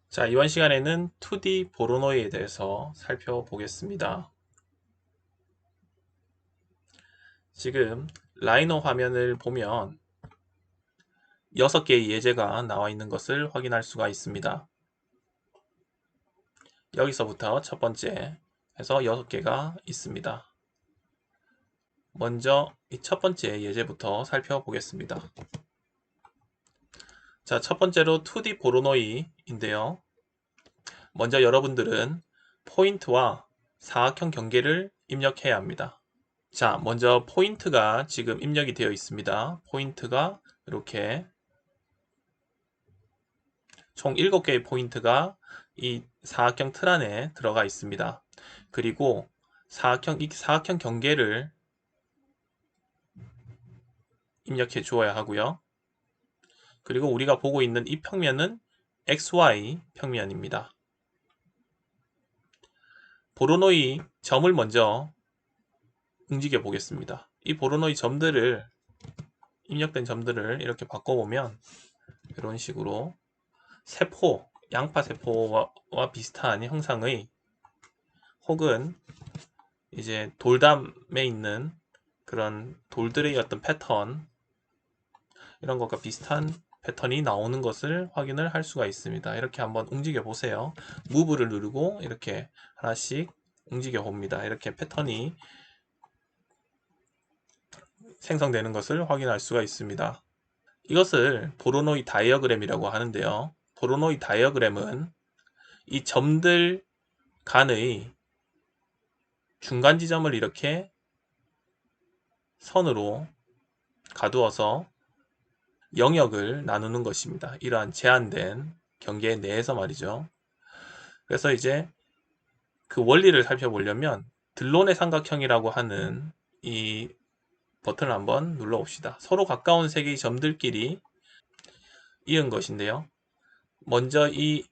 자, 이번 시간에는 2D 보로노이에 대해서 살펴보겠습니다. 지금 라이노 화면을 보면 6개의 예제가 나와 있는 것을 확인할 수가 있습니다. 여기서부터 첫 번째 해서 6개가 있습니다. 먼저 이 첫 번째 예제부터 살펴보겠습니다. 자, 첫 번째로 2D 보로노이인데요. 먼저 여러분들은 포인트와 사각형 경계를 입력해야 합니다. 자, 먼저 포인트가 지금 입력이 되어 있습니다. 포인트가 이렇게 총 7개의 포인트가 이 사각형 틀 안에 들어가 있습니다. 그리고 이 사각형 경계를 입력해 주어야 하고요. 그리고 우리가 보고 있는 이 평면은 XY 평면입니다. 보로노이 점을 먼저 움직여 보겠습니다. 이 보로노이 점들을 입력된 점들을 이렇게 바꿔보면 이런 식으로 세포, 양파 세포와 비슷한 형상의 혹은 이제 돌담에 있는 그런 돌들의 어떤 패턴 이런 것과 비슷한 패턴이 나오는 것을 확인을 할 수가 있습니다. 이렇게 한번 움직여 보세요. 무브를 누르고 이렇게 하나씩 움직여 봅니다. 이렇게 패턴이 생성되는 것을 확인할 수가 있습니다. 이것을 보로노이 다이어그램이라고 하는데요. 보로노이 다이어그램은 이 점들 간의 중간 지점을 이렇게 선으로 가두어서 영역을 나누는 것입니다. 이러한 제한된 경계 내에서 말이죠. 그래서 이제 그 원리를 살펴보려면 들론의 삼각형이라고 하는 이 버튼을 한번 눌러 봅시다. 서로 가까운 세 개의 점들끼리 이은 것인데요. 먼저 이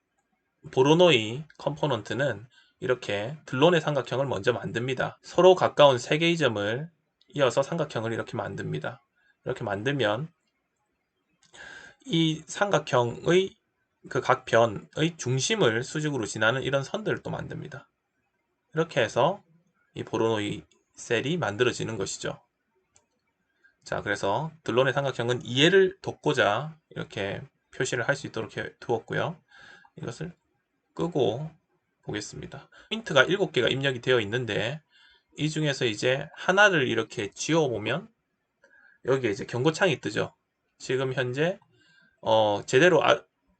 보로노이 컴포넌트는 이렇게 들론의 삼각형을 먼저 만듭니다. 서로 가까운 세 개의 점을 이어서 삼각형을 이렇게 만듭니다. 이렇게 만들면 이 삼각형의 그 각 변의 중심을 수직으로 지나는 이런 선들을 또 만듭니다. 이렇게 해서 이 보로노이 셀이 만들어지는 것이죠. 자, 그래서 들론의 삼각형은 이해를 돕고자 이렇게 표시를 할 수 있도록 두었고요. 이것을 끄고 보겠습니다. 포인트가 7개가 입력이 되어 있는데 이 중에서 이제 하나를 이렇게 지워보면 여기에 이제 경고창이 뜨죠. 지금 현재 제대로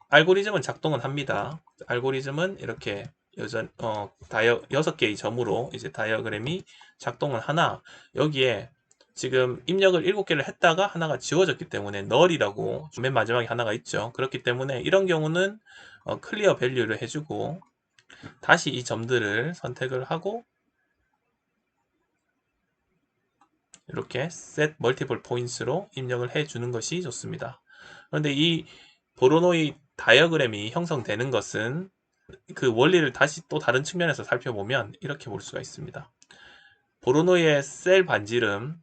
알고리즘은 작동은 합니다. 알고리즘은 이렇게 6개의 점으로 이제 다이어그램이 작동을 하나 여기에 지금 입력을 7개를 했다가 하나가 지워졌기 때문에 널이라고 맨 마지막에 하나가 있죠. 그렇기 때문에 이런 경우는 클리어 밸류를 해주고 다시 이 점들을 선택을 하고 이렇게 set multiple points로 입력을 해 주는 것이 좋습니다. 그런데 이 보로노이 다이어그램이 형성되는 것은 그 원리를 다시 또 다른 측면에서 살펴보면 이렇게 볼 수가 있습니다. 보로노이의 셀 반지름,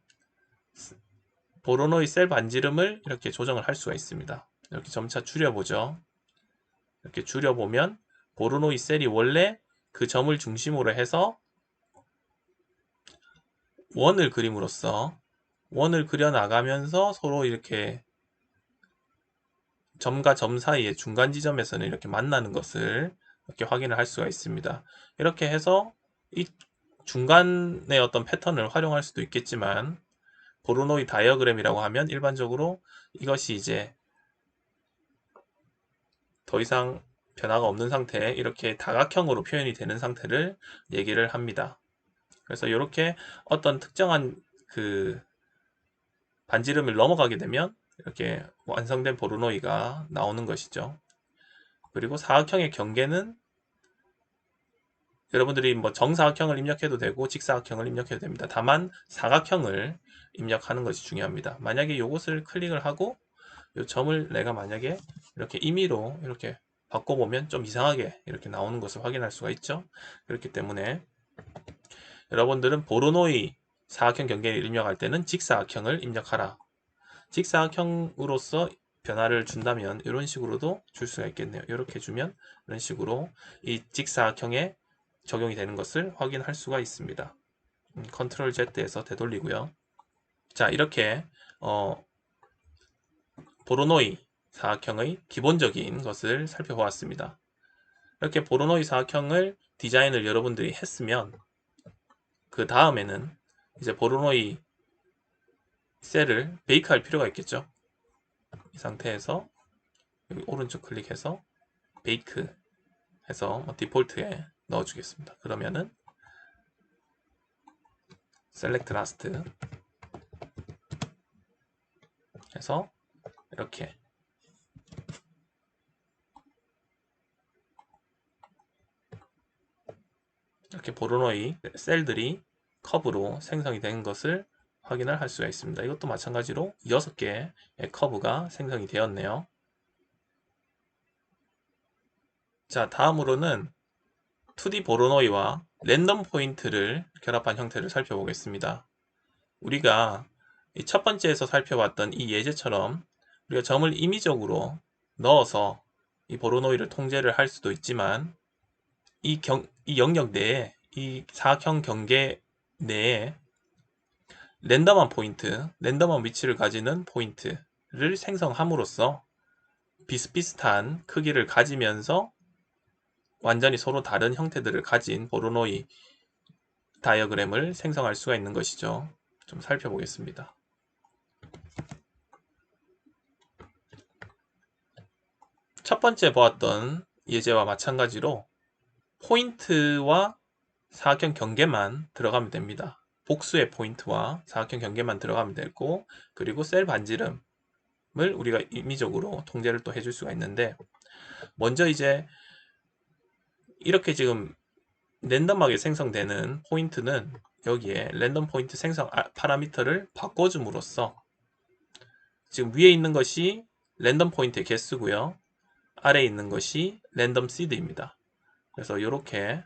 보로노이 셀 반지름을 이렇게 조정을 할 수가 있습니다. 이렇게 점차 줄여보죠. 이렇게 줄여보면 보로노이 셀이 원래 그 점을 중심으로 해서 원을 그림으로써 원을 그려 나가면서 서로 이렇게 점과 점 사이의 중간 지점에서는 이렇게 만나는 것을 이렇게 확인을 할 수가 있습니다. 이렇게 해서 이 중간의 어떤 패턴을 활용할 수도 있겠지만 보로노이 다이어그램이라고 하면 일반적으로 이것이 이제 더 이상 변화가 없는 상태에 이렇게 다각형으로 표현이 되는 상태를 얘기를 합니다. 그래서 이렇게 어떤 특정한 그 반지름을 넘어가게 되면 이렇게 완성된 보르노이가 나오는 것이죠. 그리고 사각형의 경계는 여러분들이 뭐 정사각형을 입력해도 되고 직사각형을 입력해도 됩니다. 다만 사각형을 입력하는 것이 중요합니다. 만약에 이것을 클릭을 하고 이 점을 내가 만약에 이렇게 임의로 이렇게 바꿔보면 좀 이상하게 이렇게 나오는 것을 확인할 수가 있죠. 그렇기 때문에 여러분들은 보로노이 사각형 경계를 입력할 때는 직사각형을 입력하라. 직사각형으로서 변화를 준다면 이런 식으로도 줄 수가 있겠네요. 이렇게 주면 이런 식으로 이 직사각형에 적용이 되는 것을 확인할 수가 있습니다. 컨트롤 Z에서 되돌리고요. 자, 이렇게 보로노이 사각형의 기본적인 것을 살펴보았습니다. 이렇게 보로노이 사각형을 디자인을 여러분들이 했으면 그 다음에는 이제 보로노이 셀을 베이크할 필요가 있겠죠. 이 상태에서 여기 오른쪽 클릭해서 베이크 해서 디폴트에 넣어주겠습니다. 그러면은 셀렉트 라스트 해서 이렇게 보로노이 셀들이 커브로 생성이 된 것을 확인을 할 수가 있습니다. 이것도 마찬가지로 6개의 커브가 생성이 되었네요. 자, 다음으로는 2D 보로노이와 랜덤 포인트를 결합한 형태를 살펴보겠습니다. 우리가 첫 번째에서 살펴봤던 이 예제처럼 우리가 점을 임의적으로 넣어서 이 보로노이를 통제를 할 수도 있지만 이 영역 내에, 이 사각형 경계 내에 랜덤한 포인트, 랜덤한 위치를 가지는 포인트를 생성함으로써 비슷비슷한 크기를 가지면서 완전히 서로 다른 형태들을 가진 보로노이 다이어그램을 생성할 수가 있는 것이죠. 좀 살펴보겠습니다. 첫 번째 보았던 예제와 마찬가지로 포인트와 사각형 경계만 들어가면 됩니다. 복수의 포인트와 사각형 경계만 들어가면 되고, 그리고 셀 반지름을 우리가 임의적으로 통제를 또 해줄 수가 있는데, 먼저 이제 이렇게 지금 랜덤하게 생성되는 포인트는 여기에 랜덤 포인트 생성 파라미터를 바꿔줌으로써 지금 위에 있는 것이 랜덤 포인트의 개수고요. 아래에 있는 것이 랜덤 시드입니다. 그래서 이렇게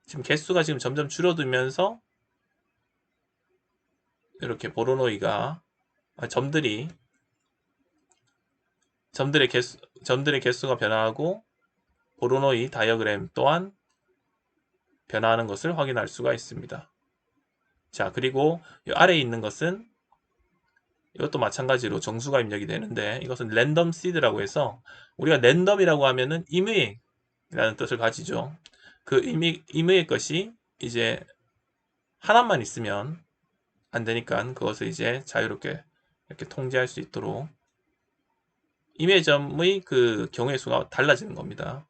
지금 개수가 지금 점점 줄어들면서 이렇게 보로노이가 점들의 개수가 변화하고 보로노이 다이어그램 또한 변화하는 것을 확인할 수가 있습니다. 자, 그리고 이 아래에 있는 것은 이것도 마찬가지로 정수가 입력이 되는데 이것은 랜덤 시드라고 해서 우리가 랜덤이라고 하면은 임의라는 뜻을 가지죠. 그 임의의 것이 이제 하나만 있으면 안 되니까 그것을 이제 자유롭게 이렇게 통제할 수 있도록 임의 점의 그 경우의 수가 달라지는 겁니다.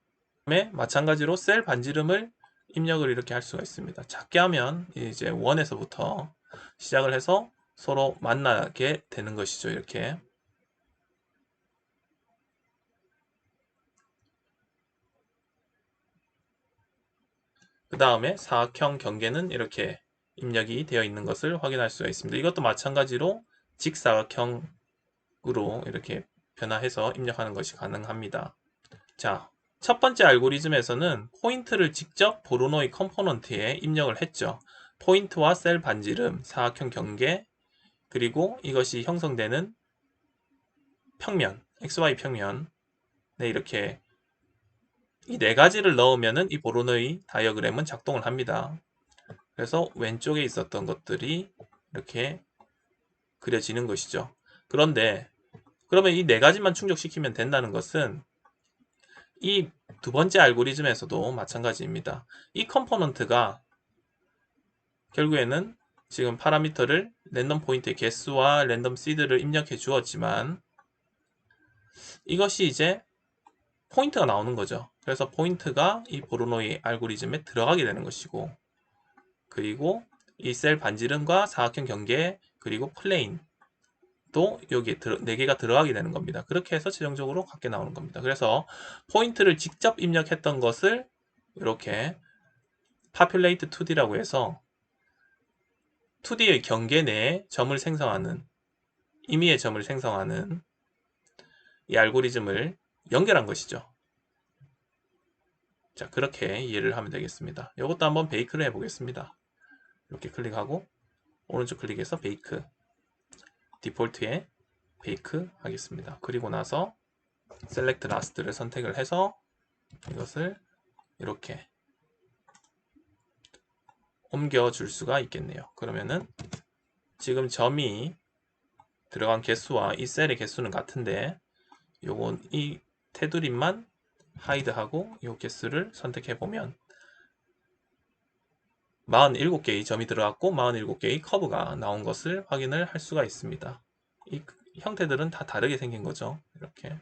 그다음에 마찬가지로 셀 반지름을 입력을 이렇게 할 수가 있습니다. 작게 하면 이제 1에서부터 시작을 해서 서로 만나게 되는 것이죠. 이렇게. 그 다음에 사각형 경계는 이렇게 입력이 되어 있는 것을 확인할 수가 있습니다. 이것도 마찬가지로 직사각형으로 이렇게 변화해서 입력하는 것이 가능합니다. 자, 첫 번째 알고리즘에서는 포인트를 직접 보로노이 컴포넌트에 입력을 했죠. 포인트와 셀 반지름, 사각형 경계, 그리고 이것이 형성되는 평면, XY 평면, 네, 이렇게 이 네 가지를 넣으면은 이 보로노이 다이어그램은 작동을 합니다. 그래서 왼쪽에 있었던 것들이 이렇게 그려지는 것이죠. 그런데 그러면 이 네 가지만 충족시키면 된다는 것은 이 두 번째 알고리즘에서도 마찬가지입니다. 이 컴포넌트가 결국에는 지금 파라미터를 랜덤 포인트의 개수와 랜덤 시드를 입력해 주었지만 이것이 이제 포인트가 나오는 거죠. 그래서 포인트가 이 보로노이 알고리즘에 들어가게 되는 것이고, 그리고 이 셀 반지름과 사각형 경계 그리고 플레인 또 여기에 4개가 들어가게 되는 겁니다. 그렇게 해서 최종적으로 같게 나오는 겁니다. 그래서 포인트를 직접 입력했던 것을 이렇게 populate 2D라고 해서 2D의 경계 내에 점을 생성하는, 임의의 점을 생성하는 이 알고리즘을 연결한 것이죠. 자, 그렇게 이해를 하면 되겠습니다. 이것도 한번 베이크를 해보겠습니다. 이렇게 클릭하고 오른쪽 클릭해서 베이크 디폴트에 베이크 하겠습니다. 그리고 나서 셀렉트 라스트를 선택을 해서 이것을 이렇게 옮겨줄 수가 있겠네요. 그러면은 지금 점이 들어간 개수와 이 셀의 개수는 같은데 요건 이 테두리만 하이드하고 이 개수를 선택해 보면 47개의 점이 들어갔고 47개의 커브가 나온 것을 확인을 할 수가 있습니다. 이 형태들은 다 다르게 생긴 거죠. 이렇게